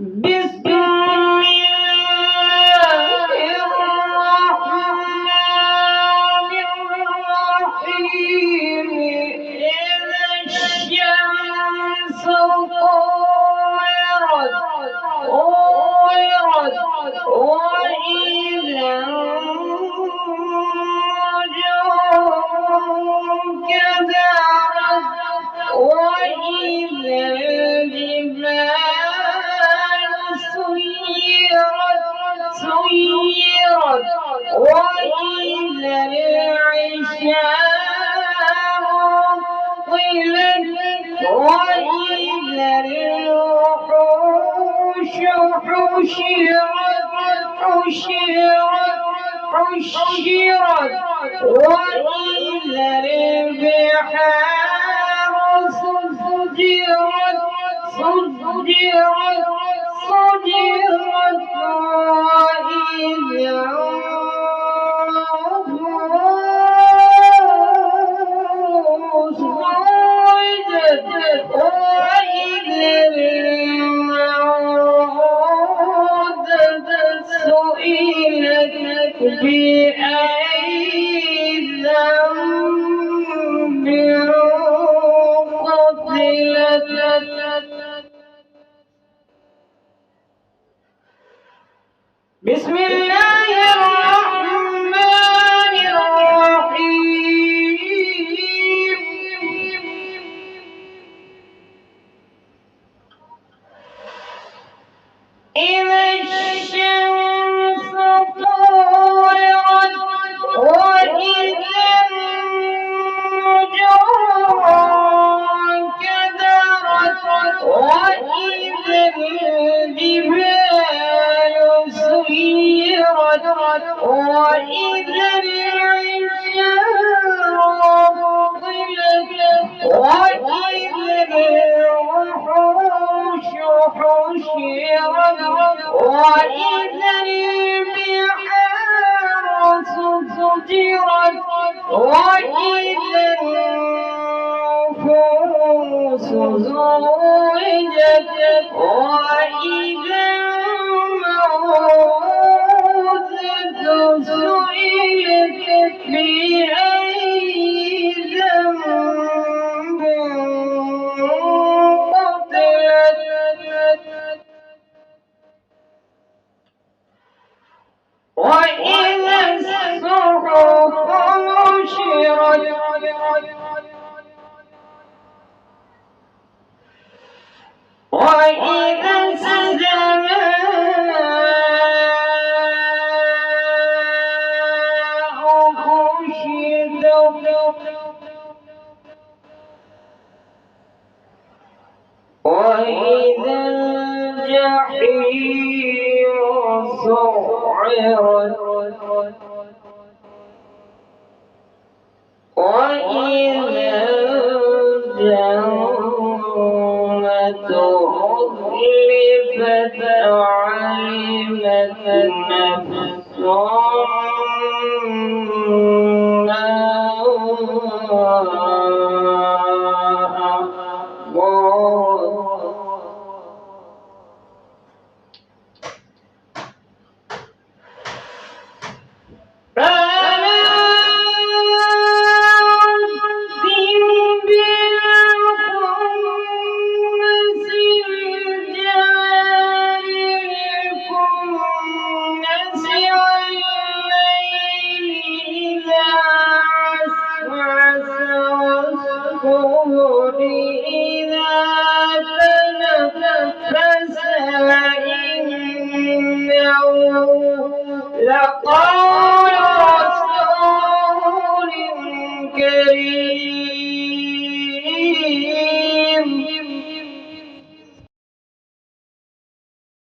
بسم الله الرحمن الرحيم إذا الشمس كورت وإذا النجوم كدرت وإذا الجبال سيرت وإذا العشار طلت وإذا الوحوش حشرت وإذا البحار سجرت وإذا النفوس زوجت وإذا الموءودة سئلت بأي ذنب قتلت. بسم الله الرحمن الرحيم إذا الشمس كورت وإذا النجوم كدرت وإذا الجبال سيرت وإذا العشار طلت وإذا الوحوش حشرت وإذا البحار سجرت وإذا النفوس زوجت وإذا سئلت بأي ذنب قتلت. وإذا الصحف نشرت وإذا وإذا الجحيم سعرت وإذا الجنة أزلفت علمت نفس